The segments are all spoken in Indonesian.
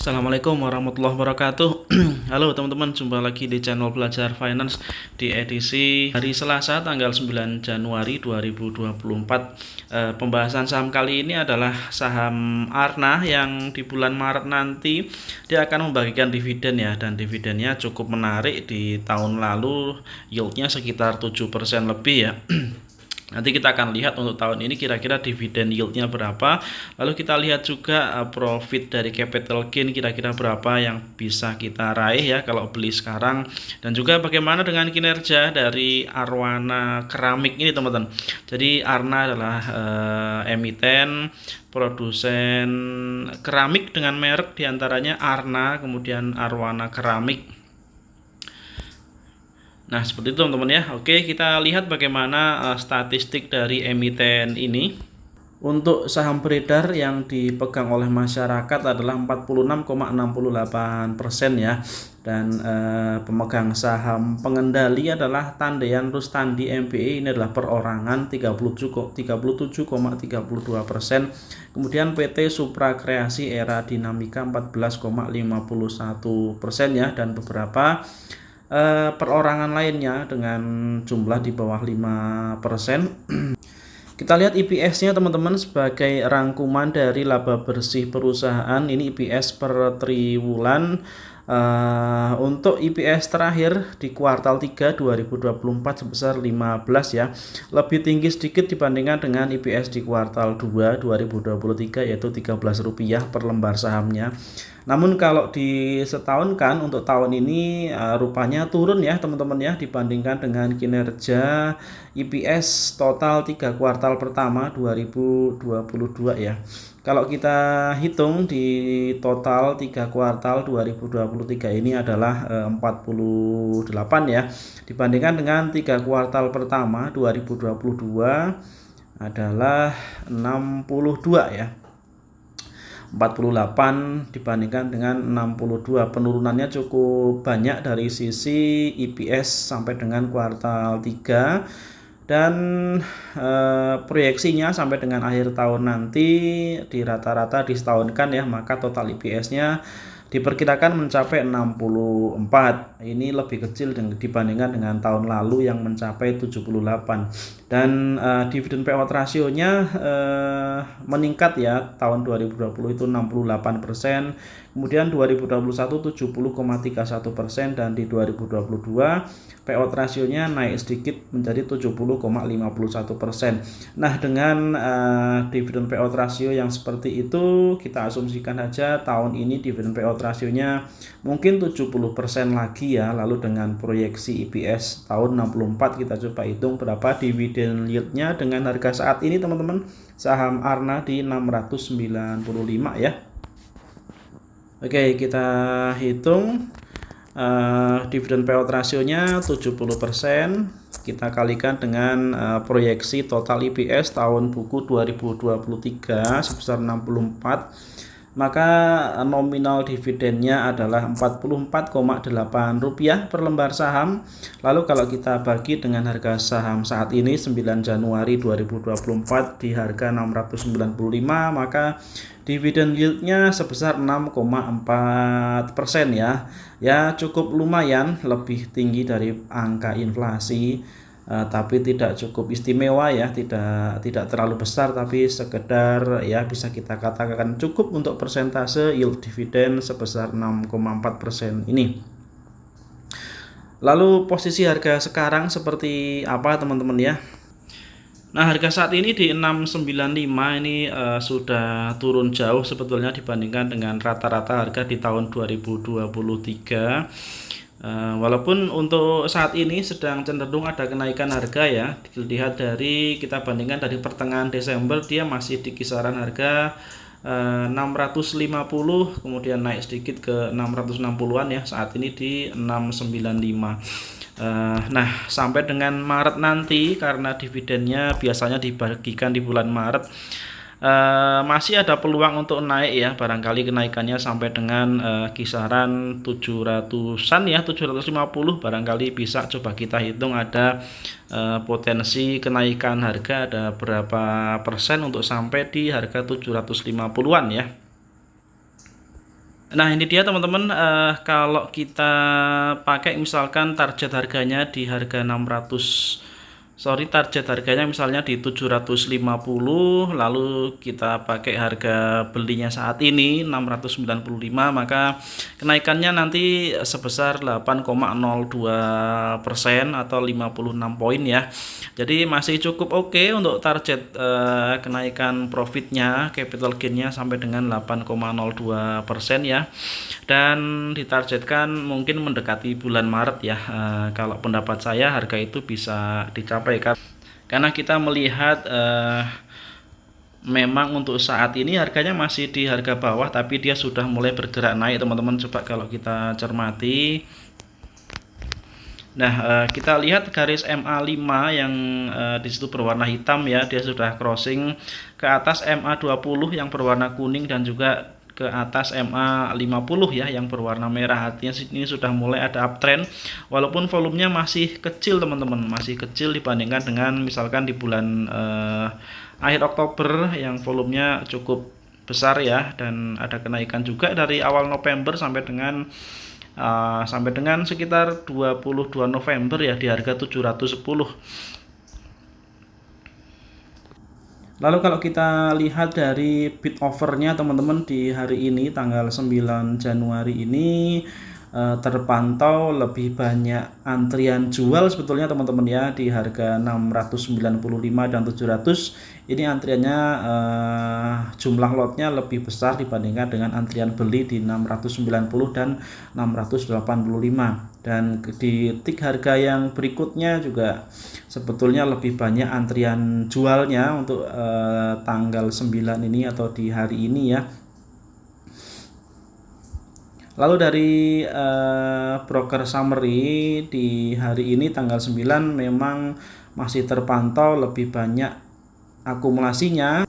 Assalamualaikum warahmatullahi wabarakatuh. Halo teman-teman, jumpa lagi di channel Belajar Finance di edisi hari Selasa tanggal 9 Januari 2024. Pembahasan saham kali ini adalah saham Arna yang di bulan Maret nanti dia akan membagikan dividen ya, dan dividennya cukup menarik. Di tahun lalu yieldnya sekitar 7% lebih ya. Nanti kita akan lihat untuk tahun ini kira-kira dividen yieldnya berapa. Lalu kita lihat juga profit dari capital gain kira-kira berapa yang bisa kita raih ya kalau beli sekarang. Dan juga bagaimana dengan kinerja dari Arwana Keramik ini teman-teman. Jadi Arna adalah emiten produsen keramik dengan merek diantaranya Arna, kemudian Arwana Keramik. Nah, seperti itu teman-teman ya. Oke, kita lihat bagaimana statistik dari emiten ini. Untuk saham beredar yang dipegang oleh masyarakat adalah 46,68% ya. Dan pemegang saham pengendali adalah Tandean Rustandi MBE, ini adalah perorangan 37,32%. Kemudian PT Supra Kreasi Era Dinamika 14,51% ya, dan beberapa perorangan lainnya dengan jumlah di bawah 5%. Kita lihat EPS-nya teman-teman sebagai rangkuman dari laba bersih perusahaan. Ini EPS per triwulan. Untuk EPS terakhir di kuartal 3 2024 sebesar 15 ya. Lebih tinggi sedikit dibandingkan dengan EPS di kuartal 2 2023 yaitu Rp13 per lembar sahamnya. Namun kalau disetahunkan untuk tahun ini rupanya turun ya teman-teman ya, dibandingkan dengan kinerja EPS total 3 kuartal pertama 2022 ya. Kalau kita hitung di total 3 kuartal 2023 ini adalah 48 ya, dibandingkan dengan 3 kuartal pertama 2022 adalah 62 ya. 48 dibandingkan dengan 62, penurunannya cukup banyak dari sisi EPS sampai dengan kuartal 3. Dan proyeksinya sampai dengan akhir tahun nanti di rata-rata disetahunkan ya, maka total EPS-nya diperkirakan mencapai 64. Ini lebih kecil dibandingkan dengan tahun lalu yang mencapai 78. Dan dividen payout rasionya meningkat ya, tahun 2020 itu 68%, kemudian 2021 70,31%, dan di 2022 payout rasionya naik sedikit menjadi 70,51%. Nah, dengan dividen payout rasio yang seperti itu, kita asumsikan saja tahun ini dividen payout rasionya mungkin 70% lagi ya. Lalu dengan proyeksi EPS tahun 64, kita coba hitung berapa dividen yieldnya dengan harga saat ini teman-teman. Saham Arna di 695 ya. Oke, kita hitung dividen payout rasionya 70%, kita kalikan dengan proyeksi total EPS tahun buku 2023 sebesar 64, maka nominal dividennya adalah Rp44,8 per lembar saham. Lalu kalau kita bagi dengan harga saham saat ini 9 Januari 2024 di harga 695, maka dividen yieldnya sebesar 6,4% ya. Ya, cukup lumayan, lebih tinggi dari angka inflasi. Tapi tidak cukup istimewa ya, tidak terlalu besar, tapi sekedar ya bisa kita katakan cukup untuk persentase yield dividen sebesar 6,4% ini. Lalu posisi harga sekarang seperti apa teman-teman ya? Nah, harga saat ini di 695 ini sudah turun jauh sebetulnya dibandingkan dengan rata-rata harga di tahun 2023. Walaupun untuk saat ini sedang cenderung ada kenaikan harga ya. Dilihat dari kita bandingkan dari pertengahan Desember, dia masih di kisaran harga 650, kemudian naik sedikit ke 660-an ya, saat ini di 695. Nah, sampai dengan Maret nanti karena dividennya biasanya dibagikan di bulan Maret, masih ada peluang untuk naik ya, barangkali kenaikannya sampai dengan kisaran 700-an ya, 750 barangkali bisa. Coba kita hitung ada potensi kenaikan harga ada berapa persen untuk sampai di harga 750-an ya. Nah ini dia teman-teman, kalau kita pakai misalkan target harganya di harga 600, target harganya misalnya di 750, lalu kita pakai harga belinya saat ini 695, maka kenaikannya nanti sebesar 8,02% atau 56 poin ya. Jadi masih cukup oke untuk target kenaikan profitnya, capital gainnya sampai dengan 8,02% ya. Dan ditargetkan mungkin mendekati bulan Maret ya. Kalau pendapat saya harga itu bisa dicapai karena kita melihat memang untuk saat ini harganya masih di harga bawah, tapi dia sudah mulai bergerak naik teman-teman. Coba kalau kita cermati. Nah, kita lihat garis MA5 yang di situ berwarna hitam ya, dia sudah crossing ke atas MA20 yang berwarna kuning dan juga ke atas MA50 ya yang berwarna merah. Artinya ini sudah mulai ada uptrend, walaupun volumenya masih kecil teman-teman, masih kecil dibandingkan dengan misalkan di bulan akhir Oktober yang volumenya cukup besar ya, dan ada kenaikan juga dari awal November sampai dengan sekitar 22 November ya di harga 710. Lalu kalau kita lihat dari bid offernya teman-teman di hari ini tanggal 9 Januari ini terpantau lebih banyak antrian jual sebetulnya teman-teman ya di harga 695 dan 700. Ini antriannya jumlah lotnya lebih besar dibandingkan dengan antrian beli di 690 dan 685. Dan di tick harga yang berikutnya juga sebetulnya lebih banyak antrian jualnya untuk tanggal 9 ini atau di hari ini ya. Lalu dari broker summary di hari ini tanggal 9 memang masih terpantau lebih banyak akumulasinya.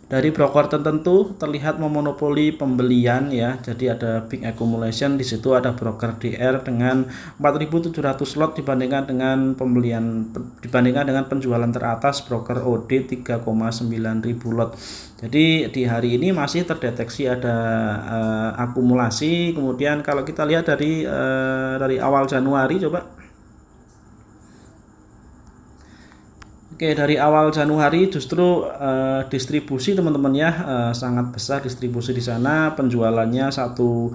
Dari broker tertentu terlihat memonopoli pembelian ya. Jadi ada big accumulation, di situ ada broker DR dengan 4.700 lot dibandingkan dengan penjualan teratas broker OD 3,9.000 lot. Jadi di hari ini masih terdeteksi ada akumulasi. Kemudian kalau kita lihat dari awal Januari coba. Oke, dari awal Januari justru distribusi teman-teman ya sangat besar distribusi di sana. Penjualannya satu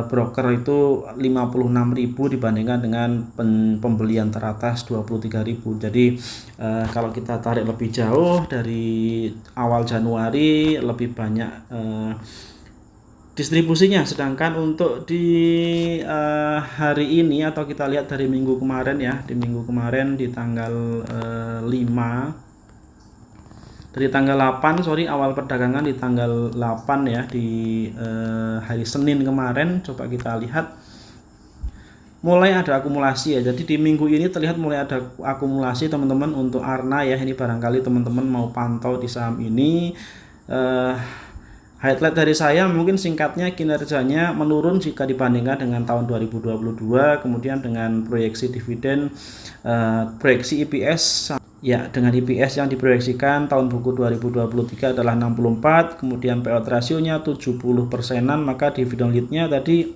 broker itu 56.000 dibandingkan dengan pembelian teratas 23.000. Jadi kalau kita tarik lebih jauh dari awal Januari lebih banyak distribusinya, sedangkan untuk di hari ini atau kita lihat dari minggu kemarin ya, di minggu kemarin di tanggal 5 dari tanggal 8 awal perdagangan di tanggal 8 ya di hari Senin kemarin, coba kita lihat mulai ada akumulasi ya. Jadi di minggu ini terlihat mulai ada akumulasi teman-teman untuk Arna ya. Ini barangkali teman-teman mau pantau di saham ini. Highlight dari saya mungkin singkatnya kinerjanya menurun jika dibandingkan dengan tahun 2022, kemudian dengan proyeksi dividen, proyeksi EPS ya, dengan EPS yang diproyeksikan tahun buku 2023 adalah 64, kemudian payout rasionya 70%-an, maka dividen yieldnya tadi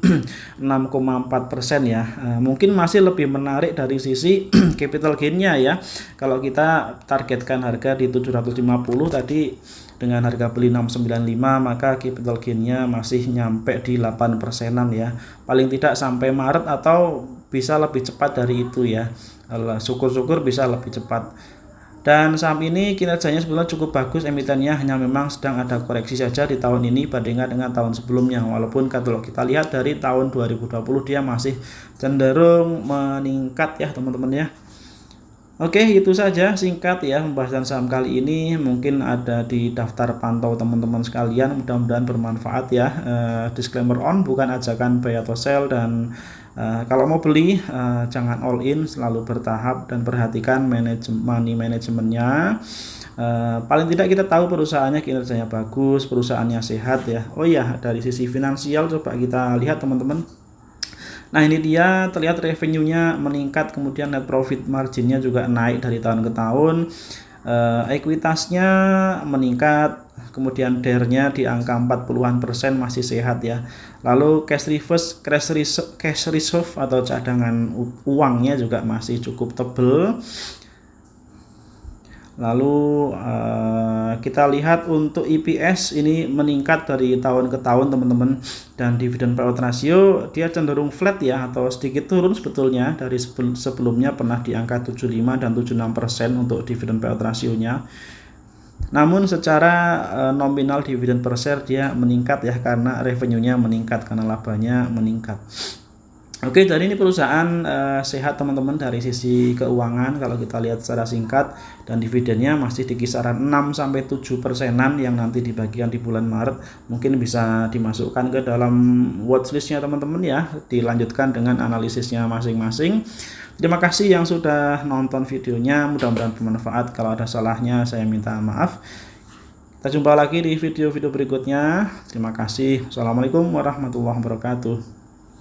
6,4% ya. Mungkin masih lebih menarik dari sisi capital gain-nya ya. Kalau kita targetkan harga di 750 tadi dengan harga beli 695, maka capital gain-nya masih nyampe di 8%-an ya. Paling tidak sampai Maret atau bisa lebih cepat dari itu ya. Syukur-syukur bisa lebih cepat. Dan saham ini kinerjanya sebetulnya cukup bagus emitennya, hanya memang sedang ada koreksi saja di tahun ini bandingkan dengan tahun sebelumnya. Walaupun kalau kita lihat dari tahun 2020 dia masih cenderung meningkat ya teman-teman ya. Oke, itu saja singkat ya pembahasan saham kali ini. Mungkin ada di daftar pantau teman-teman sekalian, mudah-mudahan bermanfaat ya. Disclaimer on, bukan ajakan buy atau sell, dan kalau mau beli jangan all in, selalu bertahap dan perhatikan money manajemennya. Paling tidak kita tahu perusahaannya kinerjanya bagus, perusahaannya sehat ya. Oh iya, dari sisi finansial coba kita lihat teman-teman. Nah ini dia terlihat revenue-nya meningkat, kemudian net profit marginnya juga naik dari tahun ke tahun, ekuitasnya meningkat, kemudian DER-nya di angka 40-an% masih sehat ya. Lalu cash reserve atau cadangan uangnya juga masih cukup tebal. Lalu kita lihat untuk EPS ini meningkat dari tahun ke tahun teman-teman, dan dividend payout ratio dia cenderung flat ya, atau sedikit turun sebetulnya dari sebelumnya pernah di angka 75 dan 76% untuk dividend payout rasionya. Namun secara nominal dividend per share dia meningkat ya, karena revenue-nya meningkat, karena labanya meningkat. Oke, jadi ini perusahaan sehat teman-teman dari sisi keuangan kalau kita lihat secara singkat, dan dividennya masih di kisaran 6-7%-an yang nanti dibagikan di bulan Maret. Mungkin bisa dimasukkan ke dalam watchlistnya teman-teman ya, dilanjutkan dengan analisisnya masing-masing. Terima kasih yang sudah nonton videonya, mudah-mudahan bermanfaat. Kalau ada salahnya saya minta maaf. Kita jumpa lagi di video-video berikutnya. Terima kasih. Assalamualaikum warahmatullahi wabarakatuh.